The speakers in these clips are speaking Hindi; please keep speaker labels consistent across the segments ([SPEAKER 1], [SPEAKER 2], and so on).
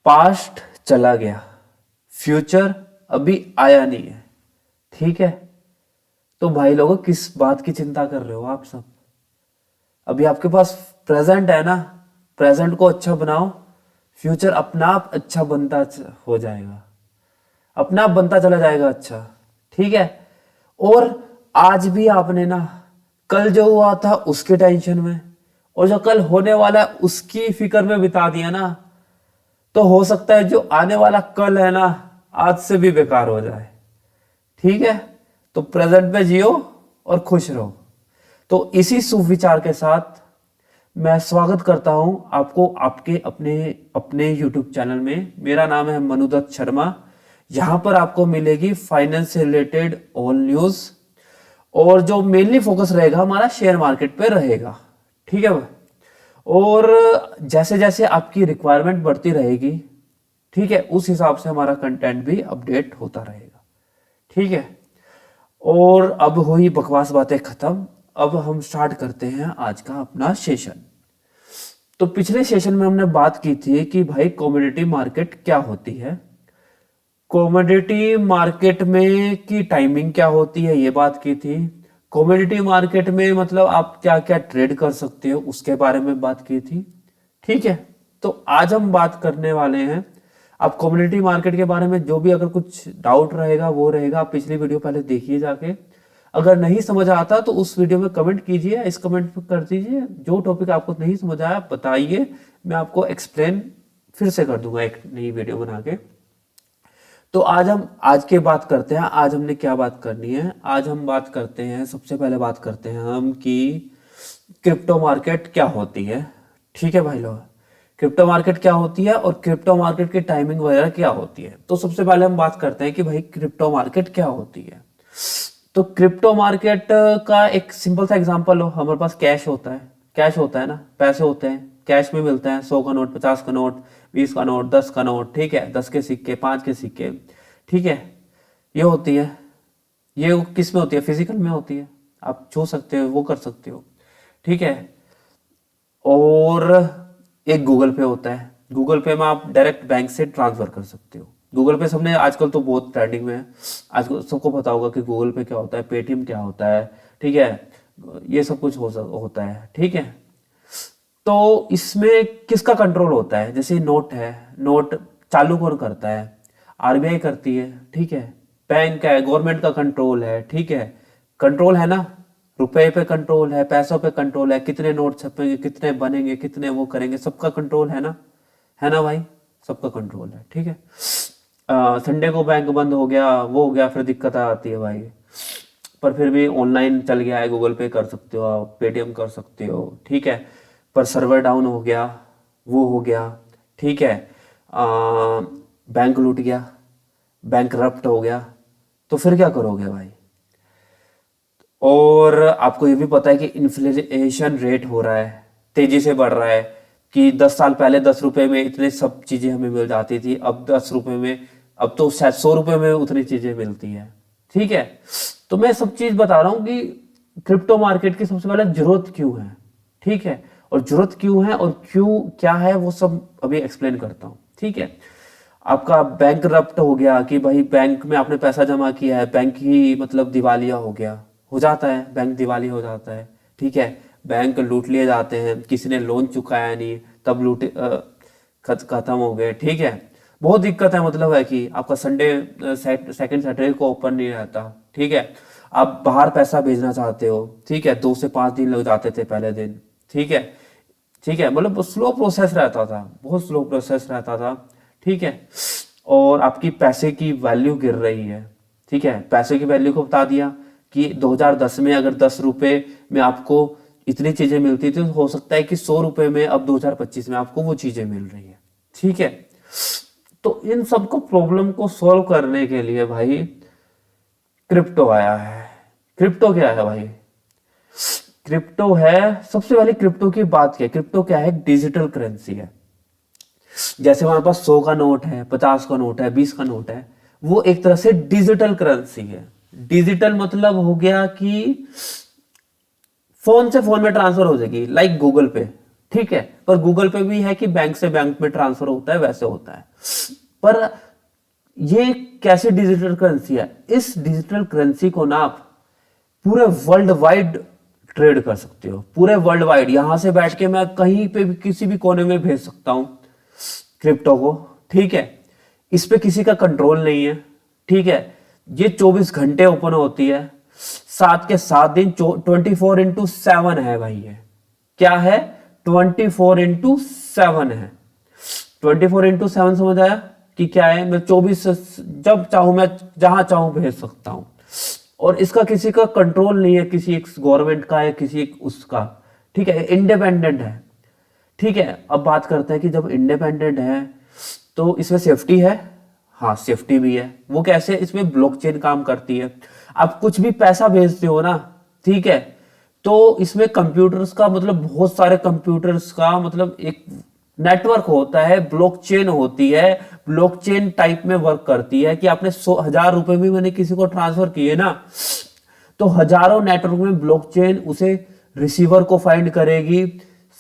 [SPEAKER 1] पास्ट चला गया, फ्यूचर अभी आया नहीं है। ठीक है, तो भाई लोगों किस बात की चिंता कर रहे हो आप सब? अभी आपके पास प्रेजेंट है ना, प्रेजेंट को अच्छा बनाओ, फ्यूचर अपना आप अच्छा बनता हो जाएगा, अपना आप बनता चला जाएगा अच्छा। ठीक है, और आज भी आपने ना कल जो हुआ था उसके टेंशन में और जो कल होने वाला है उसकी फिक्र में बिता दिया ना, तो हो सकता है जो आने वाला कल है ना आज से भी बेकार हो जाए। ठीक है, तो प्रेजेंट में जियो और खुश रहो। तो इसी सुविचार के साथ मैं स्वागत करता हूं आपको आपके अपने अपने यूट्यूब चैनल में। मेरा नाम है मनुदत्त शर्मा। यहां पर आपको मिलेगी फाइनेंस से रिलेटेड ऑल न्यूज, और जो मेनली फोकस रहेगा हमारा शेयर मार्केट पे रहेगा। ठीक है, और जैसे जैसे आपकी रिक्वायरमेंट बढ़ती रहेगी, ठीक है, उस हिसाब से हमारा कंटेंट भी अपडेट होता रहेगा। ठीक है, और अब हुई बकवास बातें खत्म, अब हम स्टार्ट करते हैं आज का अपना सेशन। तो पिछले सेशन में हमने बात की थी कि भाई कमोडिटी मार्केट क्या होती है, कमोडिटी मार्केट में की टाइमिंग क्या होती है, ये बात की थी। कमोडिटी मार्केट में मतलब आप क्या क्या ट्रेड कर सकते हो उसके बारे में बात की थी। ठीक है, तो आज हम बात करने वाले हैं, आप कम्युनिटी मार्केट के बारे में जो भी अगर कुछ डाउट रहेगा वो रहेगा, आप पिछली वीडियो पहले देखिए जाके। अगर नहीं समझ आता तो उस वीडियो में कमेंट कीजिए, इस कमेंट पर कर दीजिए, जो टॉपिक आपको नहीं समझ आया बताइए, मैं आपको एक्सप्लेन फिर से कर दूंगा एक नई वीडियो बना के। तो आज हम आज की बात करते हैं। आज हमने क्या बात करनी है, आज हम बात करते हैं, सबसे पहले बात करते हैं हम कि क्रिप्टो मार्केट क्या होती है। ठीक है भाई लोग, क्रिप्टो मार्केट क्या होती है और क्रिप्टो मार्केट की टाइमिंग वगैरह क्या होती है। तो सबसे पहले हम बात करते हैं कि भाई क्रिप्टो मार्केट क्या होती है। तो क्रिप्टो मार्केट का एक सिंपल सा एग्जांपल हो, हमारे पास कैश होता है, कैश होता है ना, पैसे होते हैं, कैश में मिलते हैं 100 का नोट, 50 का नोट, 20 का नोट, 10 का नोट। ठीक है, 10 के सिक्के, 5 के सिक्के। ठीक है, ये होती है, ये किस में होती है, फिजिकल में होती है, आप छू सकते हो, वो कर सकते हो। ठीक है, और एक गूगल पे होता है, गूगल पे में आप डायरेक्ट बैंक से ट्रांसफर कर सकते हो। गूगल पे सबने आजकल तो बहुत ट्रेंडिंग में है, आजकल सबको पता होगा कि गूगल पे क्या होता है, पेटीएम क्या होता है। ठीक है, ये सब कुछ होता है। ठीक है, तो इसमें किसका कंट्रोल होता है, जैसे नोट है, नोट चालू कौन करता है, आरबीआई करती है। ठीक है, बैंक है, गवर्नमेंट का कंट्रोल है। ठीक है, कंट्रोल है ना, रुपए पे कंट्रोल है, पैसों पे कंट्रोल है, कितने नोट छपेंगे, कितने बनेंगे, कितने वो करेंगे, सबका कंट्रोल है ना भाई, सबका कंट्रोल है। ठीक है, संडे को बैंक बंद हो गया, वो हो गया, फिर दिक्कत आती है भाई। पर फिर भी ऑनलाइन चल गया है, गूगल पे कर सकते हो आप, पेटीएम कर सकते हो। ठीक है, पर सर्वर डाउन हो गया, वो हो गया। ठीक है, बैंक लूट गया, बैंक करप्ट हो गया, तो फिर क्या करोगे भाई। और आपको ये भी पता है कि इन्फ्लेशन रेट हो रहा है, तेजी से बढ़ रहा है, कि 10 साल पहले 10 रुपए में इतने सब चीजें हमें मिल जाती थी, अब 10 रुपए में, अब तो शायद 100 रुपए में उतनी चीजें मिलती है। ठीक है, तो मैं सब चीज बता रहा हूं कि क्रिप्टो मार्केट की सबसे पहले जरूरत क्यों है। ठीक है, और जरूरत क्यों है और क्यों क्या है वो सब अभी एक्सप्लेन करता हूं। ठीक है, आपका बैंक करप्ट हो गया कि भाई बैंक में आपने पैसा जमा किया है, बैंक ही मतलब दिवालिया हो गया, हो जाता है, बैंक दिवालिया हो जाता है। ठीक है, बैंक लूट लिए जाते हैं, किसी ने लोन चुकाया नहीं तब लूट खत्म हो गए। ठीक है, बहुत दिक्कत है, मतलब है कि आपका संडे सेकंड सैटरडे को ओपन नहीं रहता। ठीक है, आप बाहर पैसा भेजना चाहते हो, ठीक है, 2 से 5 दिन लग जाते थे पहले दिन। ठीक है, ठीक है, मतलब स्लो प्रोसेस रहता था, बहुत स्लो प्रोसेस रहता था। ठीक है, और आपकी पैसे की वैल्यू गिर रही है। ठीक है, पैसे की वैल्यू को बता दिया कि 2010 में अगर 10 रुपए में आपको इतनी चीजें मिलती थी, तो हो सकता है कि 100 रुपए में अब 2025 में आपको वो चीजें मिल रही है। ठीक है, तो इन सबको प्रॉब्लम को सॉल्व करने के लिए भाई क्रिप्टो आया है। क्रिप्टो क्या है भाई, क्रिप्टो है, सबसे पहले क्रिप्टो की बात क्या है, क्रिप्टो क्या है, डिजिटल करेंसी है। जैसे हमारे पास 100 का नोट है, 50 का नोट है, 20 का नोट है, वो एक तरह से डिजिटल करेंसी है। डिजिटल मतलब हो गया कि फोन से फोन में ट्रांसफर हो जाएगी, लाइक गूगल पे। ठीक है। पर गूगल पे भी है कि बैंक से बैंक में ट्रांसफर होता है, वैसे होता है। पर ये कैसी डिजिटल करेंसी है? इस डिजिटल करेंसी को ना आप पूरे वर्ल्ड वाइड ट्रेड कर सकते हो, पूरे वर्ल्ड वाइड। यहां से बैठ के मैं कहीं पे भी किसी भी कोने में भेज सकता हूं क्रिप्टो को, ठीक है। इस पे किसी का कंट्रोल नहीं है, ठीक है। ये 24 घंटे ओपन होती है, 7 के 7 दिन, 24x7 है भाई। ये क्या है? 24x7 है। 24x7 समझ आया कि क्या है? मैं 24 जब चाहूं मैं जहां चाहूं भेज सकता हूं, और इसका किसी का कंट्रोल नहीं है, किसी एक गवर्नमेंट का है, किसी एक उसका, ठीक है। इंडिपेंडेंट है, ठीक है। अब बात करते हैं कि जब इंडिपेंडेंट है तो इसमें सेफ्टी है। हाँ, सेफ्टी भी है। वो कैसे? इसमें ब्लॉकचेन काम करती है। आप कुछ भी पैसा भेजते हो ना, ठीक है, तो इसमें कंप्यूटर्स का मतलब बहुत सारे कंप्यूटर्स का मतलब एक नेटवर्क होता है, ब्लॉकचेन होती है, ब्लॉकचेन टाइप में वर्क करती है कि आपने 100,000 रुपए भी मैंने किसी को ट्रांसफर किए ना, तो हजारों नेटवर्क में ब्लॉकचेन उसे रिसीवर को फाइंड करेगी,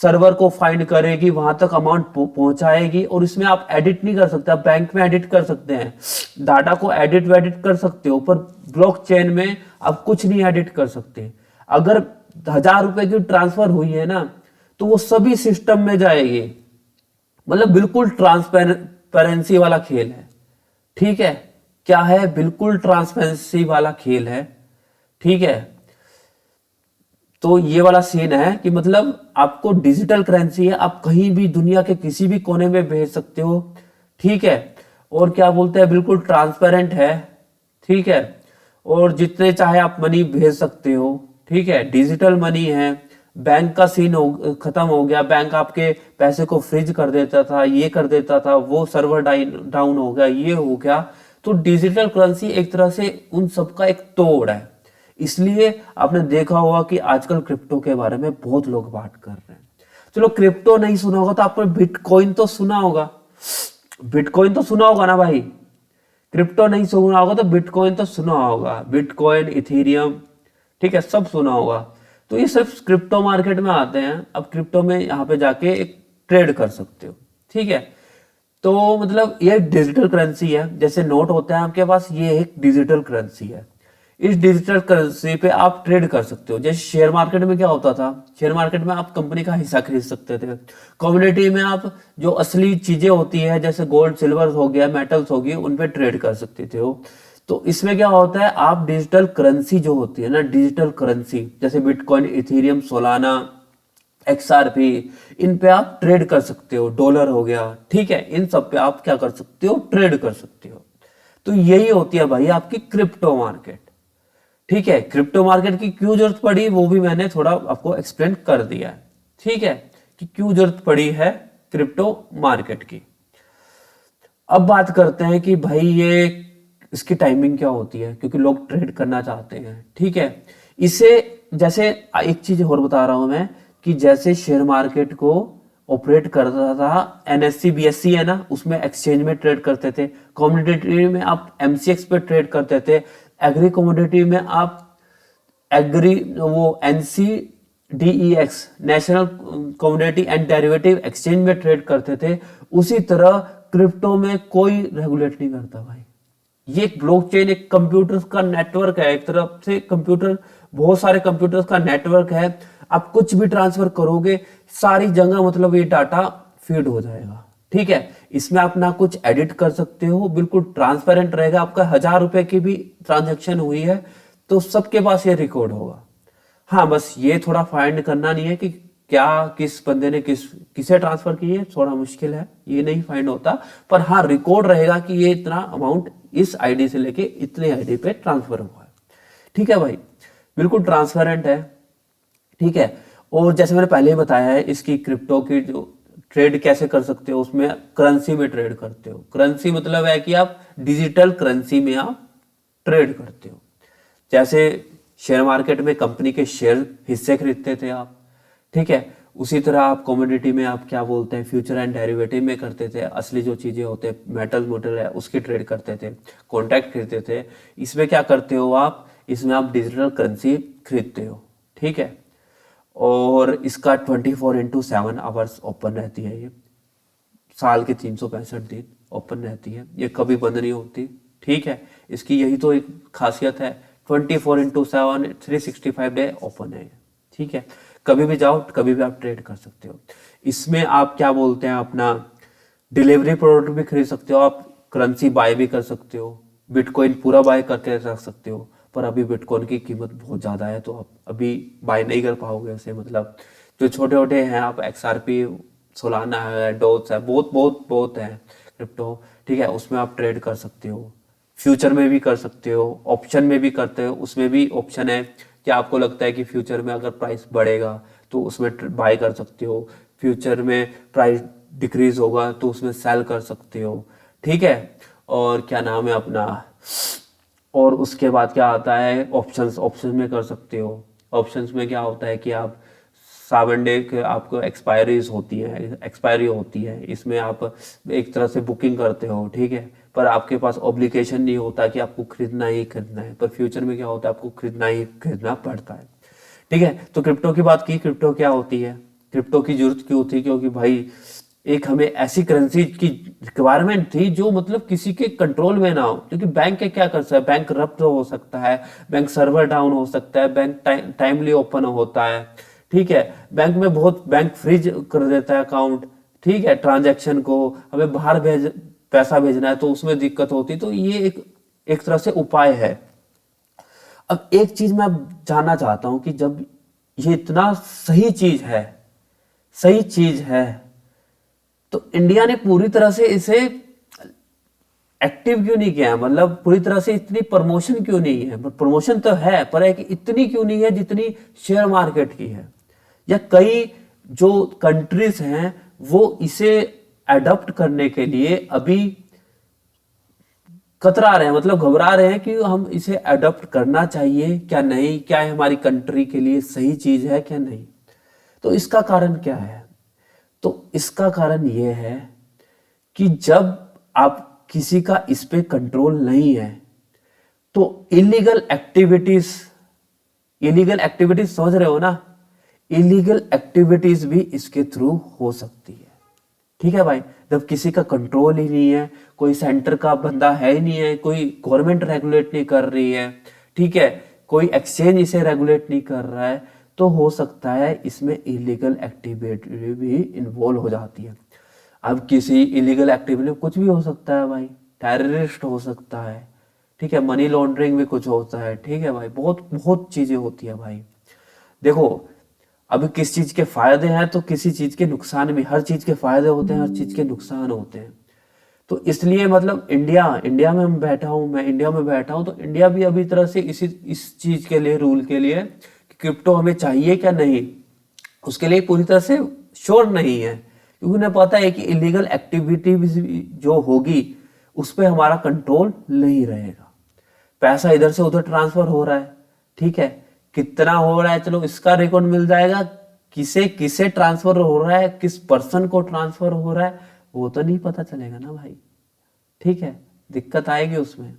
[SPEAKER 1] सर्वर को फाइंड करेगी, वहां तक अमाउंट पहुंचाएगी। और इसमें आप एडिट नहीं कर सकते। आप बैंक में एडिट कर सकते हैं, डाटा को एडिट वेडिट कर सकते हो, पर ब्लॉकचेन में आप कुछ नहीं एडिट कर सकते। अगर 1,000 रुपए की ट्रांसफर हुई है ना, तो वो सभी सिस्टम में जाएगी। मतलब बिल्कुल ट्रांसपेरेंसी वाला खेल है, ठीक है। क्या है? बिल्कुल ट्रांसपेरेंसी वाला खेल है, ठीक है। तो ये वाला सीन है कि मतलब आपको डिजिटल करेंसी है, आप कहीं भी दुनिया के किसी भी कोने में भेज सकते हो, ठीक है। और क्या बोलते हैं, बिल्कुल ट्रांसपेरेंट है, ठीक है। और जितने चाहे आप मनी भेज सकते हो, ठीक है। डिजिटल मनी है। बैंक का सीन खत्म हो गया। बैंक आपके पैसे को फ्रीज कर देता था, ये कर देता था, वो सर्वर डाउन हो गया, ये हो गया। तो डिजिटल करेंसी एक तरह से उन सबका एक तोड़ है। इसलिए आपने देखा होगा कि आजकल क्रिप्टो के बारे में बहुत लोग बात कर रहे हैं। चलो, क्रिप्टो नहीं सुना होगा तो आपने बिटकॉइन तो सुना होगा। बिटकॉइन तो सुना होगा ना भाई। क्रिप्टो नहीं सुना होगा तो बिटकॉइन तो सुना होगा। बिटकॉइन, इथेरियम, ठीक है, सब सुना होगा। तो ये सिर्फ क्रिप्टो मार्केट में आते हैं। अब क्रिप्टो में यहाँ पे जाके एक ट्रेड कर सकते हो, ठीक है। तो मतलब ये डिजिटल करेंसी है, जैसे नोट होता है आपके पास, ये एक डिजिटल करेंसी है। इस डिजिटल करेंसी पे आप ट्रेड कर सकते हो। जैसे शेयर मार्केट में क्या होता था, शेयर मार्केट में आप कंपनी का हिस्सा खरीद सकते थे। कम्युनिटी में आप जो असली चीजें होती है, जैसे गोल्ड सिल्वर हो गया, मेटल्स हो गई, उन पे ट्रेड कर सकते थे हो। तो इसमें क्या होता है, आप डिजिटल करेंसी जो होती है ना, डिजिटल करेंसी जैसे बिटकॉइन, इथेरियम, सोलाना, XRP, इन पे आप ट्रेड कर सकते हो। डॉलर हो गया, ठीक है, इन सब पे आप क्या कर सकते हो, ट्रेड कर सकते हो। तो यही होती है भाई आपकी क्रिप्टो मार्केट, ठीक है। क्रिप्टो मार्केट की क्यों जरूरत पड़ी वो भी मैंने थोड़ा आपको एक्सप्लेन कर दिया है, ठीक है, कि क्यों जरूरत पड़ी है क्रिप्टो मार्केट की। अब बात करते हैं कि भाई ये इसकी टाइमिंग क्या होती है, क्योंकि लोग ट्रेड करना चाहते हैं, ठीक है। इसे जैसे एक चीज और बता रहा हूं मैं, कि जैसे शेयर मार्केट को ऑपरेट करता था NSE BSE है ना, उसमें एक्सचेंज में ट्रेड करते थे। कमोडिटी में आप MCX पे ट्रेड करते थे। एग्री कमोडिटी में आप एग्री वो NCDEX, national commodity and derivative exchange में ट्रेड करते थे। उसी तरह क्रिप्टो में कोई रेगुलेट नहीं करता भाई। ये एक ब्लॉकचेन, एक कंप्यूटर का नेटवर्क है, एक तरफ से कंप्यूटर, बहुत सारे कंप्यूटर्स का नेटवर्क है। आप कुछ भी ट्रांसफर करोगे, सारी जगह मतलब ये डाटा फीड हो जाएगा, ठीक है। इसमें आप ना कुछ एडिट कर सकते हो, बिल्कुल ट्रांसपेरेंट रहेगा। आपका 1,000 रुपए की भी ट्रांजेक्शन हुई है तो सबके पास ये रिकॉर्ड होगा। हाँ, बस ये थोड़ा फाइंड करना नहीं है कि क्या किस बंदे ने किसे ट्रांसफर की है, थोड़ा मुश्किल है, ये नहीं फाइंड होता। पर हाँ, रिकॉर्ड रहेगा कि ये इतना अमाउंट इस आईडी से लेके इतने आईडी पे ट्रांसफर हुआ है, ठीक है भाई। बिल्कुल ट्रांसपेरेंट है, ठीक है। और जैसे मैंने पहले ही बताया है, इसकी क्रिप्टो की जो ट्रेड कैसे कर सकते हो, उसमें करेंसी में ट्रेड करते हो। करेंसी मतलब है कि आप डिजिटल करेंसी में आप ट्रेड करते हो। जैसे शेयर मार्केट में कंपनी के शेयर हिस्से खरीदते थे आप, ठीक है, उसी तरह आप कमोडिटी में आप क्या बोलते हैं, फ्यूचर एंड डेरिवेटिव में करते थे। असली जो चीजें होते हैं, मेटल मोटल है, उसकी ट्रेड करते थे, कॉन्ट्रैक्ट खरीदते थे। इसमें क्या करते हो आप, इसमें आप डिजिटल करेंसी खरीदते हो, ठीक है। और इसका 24/7 ओपन रहती है। ये साल के 365 दिन ओपन रहती है, ये कभी बंद नहीं होती। ठीक है, इसकी यही तो एक खासियत है, 24/7 365 डे ओपन है ये। ठीक है, कभी भी जाओ, कभी भी आप ट्रेड कर सकते हो। इसमें आप क्या बोलते हैं, अपना डिलीवरी प्रोडक्ट भी खरीद सकते हो, आप करेंसी बाय भी कर सकते हो, बिटकॉइन पूरा बाय करके रख सकते हो। पर अभी बिटकॉइन की कीमत बहुत ज़्यादा है, तो आप अभी बाय नहीं कर पाओगे उसे। मतलब जो छोटे छोटे हैं, आप XRP, सोलाना है, डोट्स है, बहुत बहुत बहुत है क्रिप्टो। ठीक है, उसमें आप ट्रेड कर सकते हो, फ्यूचर में भी कर सकते हो, ऑप्शन में भी करते हो। उसमें भी ऑप्शन है कि आपको लगता है कि फ्यूचर में अगर प्राइस बढ़ेगा तो उसमें बाय कर सकते हो, फ्यूचर में प्राइस डिक्रीज होगा तो उसमें सेल कर सकते हो। ठीक है, और क्या नाम है अपना, और उसके बाद क्या आता है, ऑप्शंस। ऑप्शन में कर सकते हो। ऑप्शंस में क्या होता है कि आप 7 डे के आपको एक्सपायरी होती है। इसमें आप एक तरह से बुकिंग करते हो। ठीक है, पर आपके पास ऑब्लिगेशन नहीं होता कि आपको खरीदना ही खरीदना है। पर फ्यूचर में क्या होता है, आपको खरीदना ही खरीदना पड़ता है। ठीक है, तो क्रिप्टो की बात की, क्रिप्टो क्या होती है, क्रिप्टो की जरूरत क्यों थी, क्योंकि भाई एक हमें ऐसी करेंसी की रिक्वायरमेंट थी जो मतलब किसी के कंट्रोल में ना हो। क्योंकि बैंक के क्या कर सकता है, बैंक करप्ट हो सकता है, बैंक सर्वर डाउन हो सकता है, बैंक टाइमली ओपन होता है। ठीक है, बैंक में बहुत, बैंक फ्रीज कर देता है अकाउंट। ठीक है, ट्रांजैक्शन को हमें बाहर पैसा भेजना है तो उसमें दिक्कत होती। तो ये एक तरह से उपाय है। अब एक चीज मैं जानना चाहता हूं कि जब ये इतना सही चीज है, तो इंडिया ने पूरी तरह से इसे एक्टिव क्यों नहीं किया है? मतलब पूरी तरह से इतनी प्रमोशन क्यों नहीं है? प्रमोशन तो है, पर है कि इतनी क्यों नहीं है जितनी शेयर मार्केट की है? या कई जो कंट्रीज हैं वो इसे अडॉप्ट करने के लिए अभी कतरा रहे हैं, मतलब घबरा रहे हैं कि हम इसे अडॉप्ट करना चाहिए क्या नहीं, क्या है हमारी कंट्री के लिए सही चीज है क्या नहीं। तो इसका कारण क्या है? तो इसका कारण यह है कि जब आप किसी का इस पे कंट्रोल नहीं है तो इलीगल एक्टिविटीज समझ रहे हो ना, इलीगल एक्टिविटीज भी इसके थ्रू हो सकती है। ठीक है भाई, जब किसी का कंट्रोल ही नहीं है, कोई सेंटर का बंदा है ही नहीं है, कोई गवर्नमेंट रेगुलेट नहीं कर रही है, ठीक है, कोई एक्सचेंज इसे रेगुलेट नहीं कर रहा है, तो हो सकता है इसमें इलीगल एक्टिविटी भी इन्वॉल्व हो जाती है। अब किसी इलीगल एक्टिविटी में कुछ भी हो सकता है भाई, टेररिस्ट हो सकता है, ठीक है, मनी लॉन्ड्रिंग भी कुछ होता है। ठीक है भाई, बहुत बहुत चीजें होती है भाई। देखो, अभी किस चीज के फायदे हैं तो किसी चीज के नुकसान भी, हर चीज के फायदे होते हैं, हर चीज के नुकसान होते हैं। तो इसलिए मतलब इंडिया में मैं इंडिया में बैठा हूं, तो इंडिया भी अभी तरह से इस चीज के लिए, रूल के लिए कि क्रिप्टो हमें चाहिए क्या नहीं, उसके लिए पूरी तरह से श्योर नहीं है। क्योंकि उन्हें पता है कि इलीगल एक्टिविटी जो होगी उस पर हमारा कंट्रोल नहीं रहेगा। पैसा इधर से उधर ट्रांसफर हो रहा है, ठीक है, कितना हो रहा है चलो इसका रिकॉर्ड मिल जाएगा, किसे किसे ट्रांसफर हो रहा है, किस पर्सन को ट्रांसफर हो रहा है, वो तो नहीं पता चलेगा ना भाई। ठीक है, दिक्कत आएगी उसमें।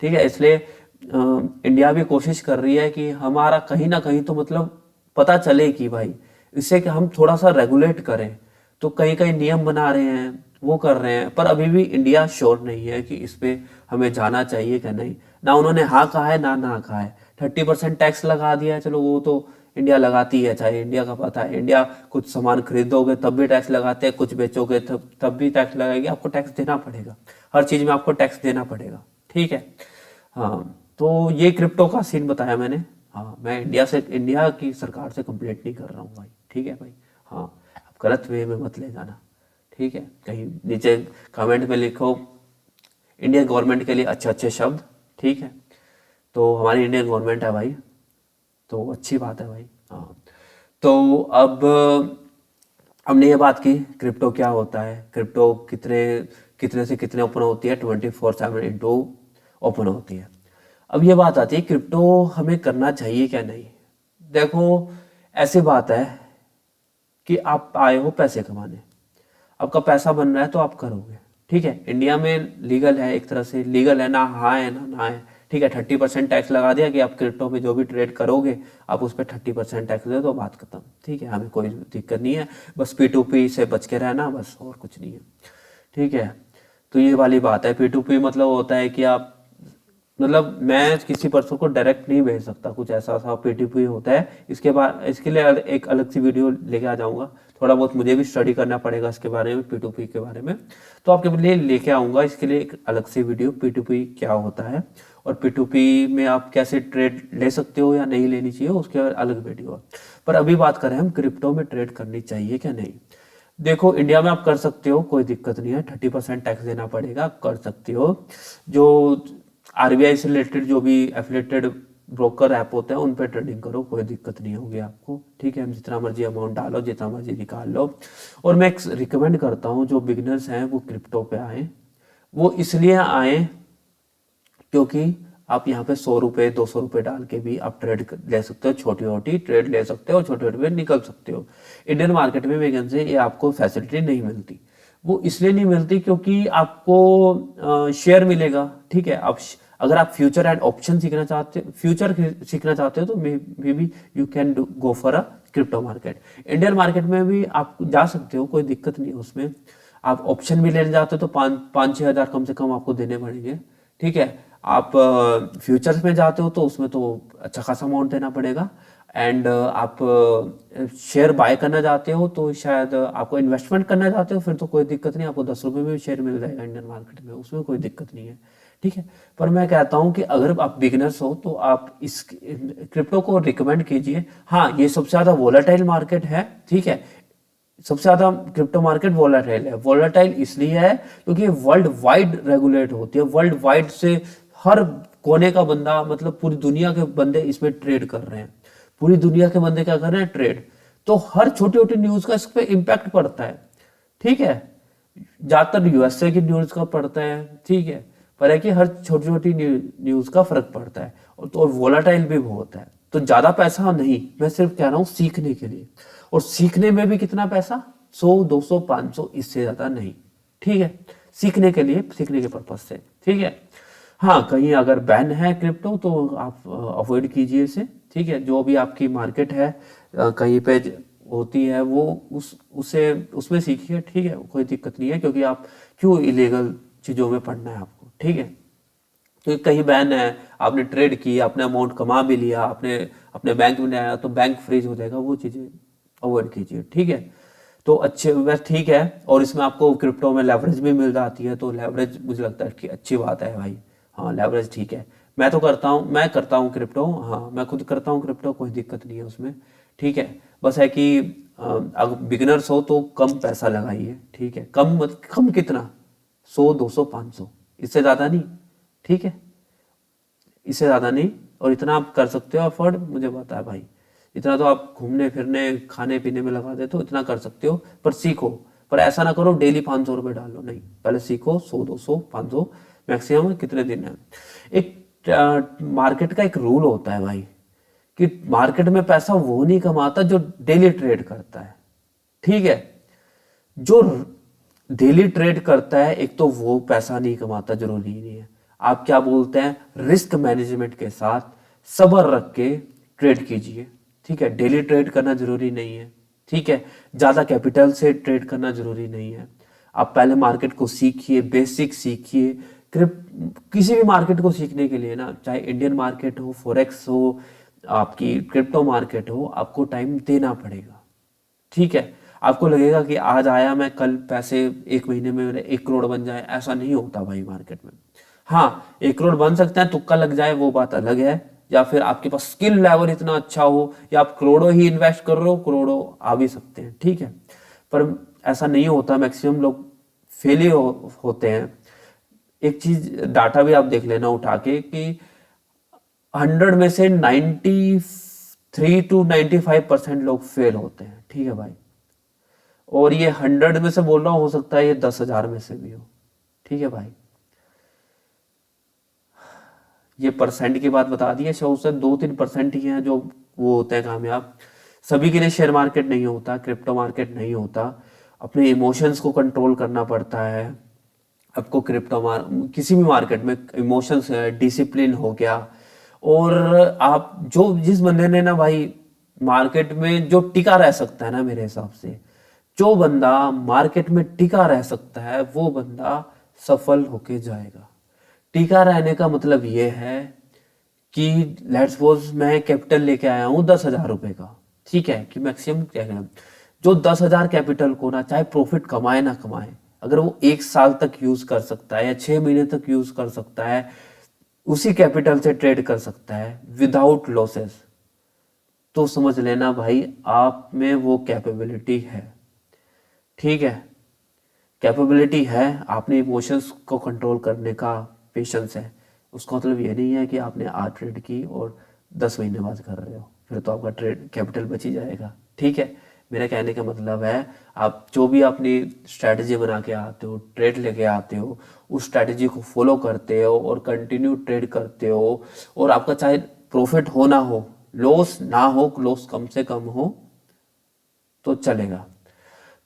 [SPEAKER 1] ठीक है, इसलिए इंडिया भी कोशिश कर रही है कि हमारा कहीं ना कहीं तो मतलब पता चले कि भाई इससे कि हम थोड़ा सा रेगुलेट करें। तो कहीं कहीं नियम बना रहे हैं, वो कर रहे हैं, पर अभी भी इंडिया श्योर नहीं है कि इस पे हमें जाना चाहिए क्या नहीं। ना उन्होंने हाँ कहा है ना कहा है। 30% टैक्स लगा दिया है, चलो वो तो इंडिया लगाती है, चाहे इंडिया का पता है, इंडिया कुछ सामान खरीदोगे तब भी टैक्स लगाते हैं, कुछ बेचोगे तब भी टैक्स लगाएगी, आपको टैक्स देना पड़ेगा, हर चीज में आपको टैक्स देना पड़ेगा। ठीक है, हाँ, तो ये क्रिप्टो का सीन बताया मैंने। हाँ, मैं इंडिया की सरकार से कंप्लेंट नहीं कर रहा हूँ भाई। ठीक है भाई, हाँ, आप गलत वे में मत ले जाना। ठीक है, कहीं नीचे कमेंट में लिखो इंडियन गवर्नमेंट के लिए अच्छे अच्छे शब्द। ठीक है, तो हमारी इंडियन गवर्नमेंट है भाई, तो अच्छी बात है भाई। हाँ, तो अब हमने ये बात की क्रिप्टो क्या होता है, क्रिप्टो कितने कितने से कितने ओपन होती है, 24/7 इंटू ओपन होती है। अब ये बात आती है क्रिप्टो हमें करना चाहिए क्या नहीं। देखो, ऐसी बात है कि आप आए हो पैसे कमाने, आपका पैसा बन रहा है तो आप करोगे। ठीक है, इंडिया में लीगल है, एक तरह से लीगल है, ना हाँ है ना है। ठीक है, 30% टैक्स लगा दिया कि आप क्रिप्टो में जो भी ट्रेड करोगे आप उस पर 30% टैक्स दे दो, बात खत्म। ठीक है, हमें कोई दिक्कत नहीं है, बस P2P से बच के रहना, बस और कुछ नहीं है। ठीक है, तो ये वाली बात है। P2P मतलब होता है कि आप, मतलब मैं किसी पर्सन को डायरेक्ट नहीं भेज सकता, कुछ ऐसा सा P2P होता है। इसके बाद इसके लिए एक अलग सी वीडियो लेके आ जाऊंगा, थोड़ा बहुत मुझे भी स्टडी करना पड़ेगा इसके बारे में, P2P के बारे में, तो आपके लिए लेके आऊंगा इसके लिए एक अलग सी वीडियो, P2P क्या होता है और P2P में आप कैसे ट्रेड ले सकते हो या नहीं लेनी चाहिए, उसके अलग वीडियो है। पर अभी बात करें हम क्रिप्टो में ट्रेड करनी चाहिए क्या नहीं। देखो, इंडिया में आप कर सकते हो, कोई दिक्कत नहीं है, 30% टैक्स देना पड़ेगा, कर सकते हो। जो आरबीआई से रिलेटेड जो भी एफिलेटेड ब्रोकर ऐप होते हैं उन पे ट्रेडिंग करो, कोई दिक्कत नहीं होगी आपको। ठीक है, जितना मर्जी अमाउंट डालो, जितना मर्जी निकाल लो। और मैं रिकमेंड करता हूँ जो बिगनर्स हैं वो क्रिप्टो पे आए। वो इसलिए आए क्योंकि आप यहाँ पे 100 रुपये 200 रुपये डाल के भी आप ट्रेड ले सकते हो, छोटी छोटी ट्रेड ले सकते हो, छोटे छोटे पे निकल सकते हो। इंडियन मार्केट में वेगन से ये आपको फैसिलिटी नहीं मिलती। वो इसलिए नहीं मिलती क्योंकि आपको शेयर मिलेगा। ठीक है, आप अगर आप फ्यूचर एंड ऑप्शन सीखना चाहते हो, फ्यूचर सीखना चाहते हो, तो may be you can go for a crypto market. Indian market में भी आप जा सकते हो, कोई दिक्कत नहीं है उसमें। आप ऑप्शन भी लेने जाते हो तो 5-6 हज़ार कम से कम आपको देने पड़ेंगे। ठीक है, आप फ्यूचर्स में जाते हो तो उसमें तो अच्छा खासा अमाउंट देना पड़ेगा। एंड आप शेयर बाय करना चाहते हो तो शायद आपको इन्वेस्टमेंट करना चाहते हो, फिर तो कोई दिक्कत नहीं, आपको 10 रुपये में भी शेयर मिल जाएगा इंडियन मार्केट में, उसमें कोई दिक्कत नहीं है। ठीक है, पर मैं कहता हूँ कि अगर आप बिगिनर्स हो तो आप इस क्रिप्टो को रिकमेंड कीजिए। हाँ, ये सबसे ज़्यादा वोलेटाइल मार्केट है। ठीक है, सबसे ज्यादा क्रिप्टो मार्केट वोलेटाइल है। वोलेटाइल इसलिए है क्योंकि वर्ल्ड वाइड रेगुलेट होती है, वर्ल्ड वाइड से हर कोने का बंदा, मतलब पूरी दुनिया के बंदे इसमें ट्रेड कर रहे हैं। पूरी दुनिया के बंदे क्या कर रहे हैं, ट्रेड। तो हर छोटी छोटी न्यूज का इस पे इम्पैक्ट पड़ता है। ठीक है, ज्यादातर यूएसए की न्यूज का पड़ता है। ठीक है, पर है कि हर छोटी छोटी न्यूज का फर्क पड़ता है, और तो वोलाटाइल भी बहुत है। तो ज्यादा पैसा नहीं, मैं सिर्फ कह रहा हूँ सीखने के लिए, और सीखने में भी कितना पैसा, 100 200 500, इससे ज्यादा नहीं। ठीक है, सीखने के लिए, सीखने के पर्पज से। ठीक है, हाँ, कहीं अगर बैन है क्रिप्टो तो आप अवॉइड कीजिए इसे। ठीक है, जो भी आपकी मार्केट है कहीं पे होती है वो उसे उसमें सीखिए। ठीक है, कोई दिक्कत नहीं है, क्योंकि आप क्यों इलीगल चीज़ों में पढ़ना है आपको। ठीक है, तो कहीं बैन है, आपने ट्रेड की, आपने अमाउंट कमा भी लिया, आपने अपने बैंक में आया तो बैंक फ्रीज हो जाएगा, वो चीज़ें अवॉइड कीजिए। ठीक है, तो अच्छे, बस ठीक है। और इसमें आपको क्रिप्टो में लेवरेज भी मिल जाती है, तो लेवरेज मुझे लगता है कि अच्छी बात है भाई। हाँ, लेवरेज ठीक है। मैं तो करता हूँ, मैं करता हूँ क्रिप्टो, हाँ मैं खुद करता हूँ क्रिप्टो, कोई दिक्कत नहीं है उसमें। ठीक है, बस है कि अगर बिगिनर्स हो तो कम पैसा लगाइए। ठीक है, कम कितना, 100 200 500, इससे ज़्यादा नहीं। ठीक है, इससे ज़्यादा नहीं, और इतना आप कर सकते हो अफोर्ड, मुझे पता है भाई। इतना तो आप घूमने फिरने खाने पीने में लगा देते हो, इतना कर सकते हो, पर सीखो। पर ऐसा ना करो डेली 500 रुपये डालो, नहीं, पहले सीखो। 100 200 500 मैक्सिमम कितने दिन है। एक मार्केट का एक रूल होता है भाई, कि मार्केट में पैसा वो नहीं कमाता जो डेली ट्रेड करता है। ठीक है, जो डेली ट्रेड करता है, एक तो वो पैसा नहीं कमाता, जरूरी नहीं है। आप क्या बोलते हैं, रिस्क मैनेजमेंट के साथ सब्र रख के ट्रेड कीजिए। ठीक है, डेली ट्रेड करना जरूरी नहीं है। ठीक है, ज्यादा कैपिटल से ट्रेड करना जरूरी नहीं है। आप पहले मार्केट को सीखिए, बेसिक सीखिए। किसी भी मार्केट को सीखने के लिए ना, चाहे इंडियन मार्केट हो, फॉरेक्स हो, आपकी क्रिप्टो मार्केट हो, आपको टाइम देना पड़ेगा। ठीक है, आपको लगेगा कि आज आया मैं, कल पैसे 1 महीने में मेरे 1 करोड़ बन जाए, ऐसा नहीं होता भाई मार्केट में। हाँ, 1 करोड़ बन सकता है, तुक्का लग जाए वो बात अलग है, या फिर आपके पास स्किल लेवल इतना अच्छा हो, या आप करोड़ों ही इन्वेस्ट कर रहे हो, करोड़ों आ भी सकते हैं। ठीक है, पर ऐसा नहीं होता, मैक्सिमम लोग फेल ही होते हैं। एक चीज डाटा भी आप देख लेना उठा के, कि 100 में से 93 to 95% लोग फेल होते हैं। ठीक है भाई, और ये 100 में से बोल रहा हूँ, हो सकता है ये 10,000 में से भी हो। ठीक है भाई, ये परसेंट की बात बता दी है, 100 से 2-3% ही हैं जो वो होते हैं कामयाब। सभी के लिए शेयर मार्केट नहीं होता, क्रिप्टो मार्केट नहीं होता। अपने इमोशंस को कंट्रोल करना पड़ता है, आपको किसी भी मार्केट में इमोशंस है, डिसिप्लिन हो गया। और आप जिस बंदे ने ना भाई मार्केट में जो टिका रह सकता है ना, मेरे हिसाब से जो बंदा मार्केट में टिका रह सकता है वो बंदा सफल होके जाएगा। टिका रहने का मतलब ये है कि लेट्स सपोज मैं कैपिटल लेके आया हूँ 10,000 रुपए का, ठीक है, कि मैक्सिमम क्या है, जो 10,000 कैपिटल को ना चाहे प्रॉफिट कमाए ना कमाए, अगर वो 1 साल तक यूज कर सकता है या 6 महीने तक यूज कर सकता है, उसी कैपिटल से ट्रेड कर सकता है विदाउट लॉसेस, तो समझ लेना भाई आप में वो कैपेबिलिटी है। ठीक है, कैपेबिलिटी है, आपने इमोशंस को कंट्रोल करने का पेशेंस है। उसका मतलब ये नहीं है कि आपने आज ट्रेड की और 10 महीने बाद कर रहे हो, फिर तो आपका ट्रेड कैपिटल बच ही जाएगा। ठीक है, मेरा कहने का मतलब है आप जो भी अपनी स्ट्रैटेजी बना के आते हो, ट्रेड लेके आते हो, उस स्ट्रैटेजी को फॉलो करते हो और कंटिन्यू ट्रेड करते हो, और आपका चाहे प्रॉफिट हो ना हो, लॉस ना हो, लॉस कम से कम हो तो चलेगा।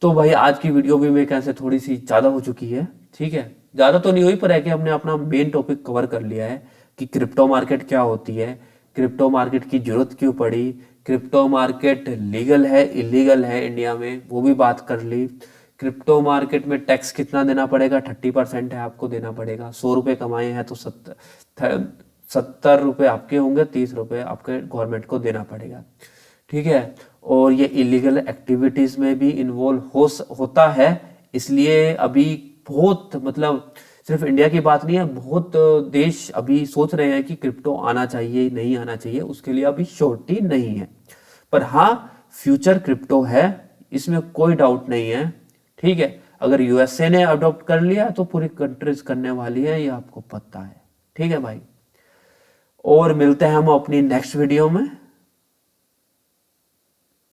[SPEAKER 1] तो भाई आज की वीडियो भी मेरे ख्याल से थोड़ी सी ज़्यादा हो चुकी है। ठीक है, ज़्यादा तो नहीं हुई, पर है कि हमने अपना मेन टॉपिक कवर कर लिया है कि क्रिप्टो मार्केट क्या होती है, क्रिप्टो मार्केट की जरूरत क्यों पड़ी, क्रिप्टो मार्केट लीगल है इलीगल है इंडिया में, वो भी बात कर ली। क्रिप्टो मार्केट में टैक्स कितना देना पड़ेगा, 30% है आपको देना पड़ेगा। 100 रुपये कमाए हैं तो 70 रुपये आपके होंगे, 30 रुपये आपके गवर्नमेंट को देना पड़ेगा। ठीक है, और ये इलीगल एक्टिविटीज में भी इन्वॉल्व होता है, इसलिए अभी बहुत मतलब सिर्फ इंडिया की बात नहीं है, बहुत देश अभी सोच रहे हैं कि क्रिप्टो आना चाहिए नहीं आना चाहिए, उसके लिए अभी श्योरिटी नहीं है। पर हाँ, फ्यूचर क्रिप्टो है, इसमें कोई डाउट नहीं है। ठीक है, अगर यूएसए ने अडॉप्ट कर लिया तो पूरी कंट्रीज करने वाली है, ये आपको पता है। ठीक है भाई, और मिलते हैं हम अपनी नेक्स्ट वीडियो में।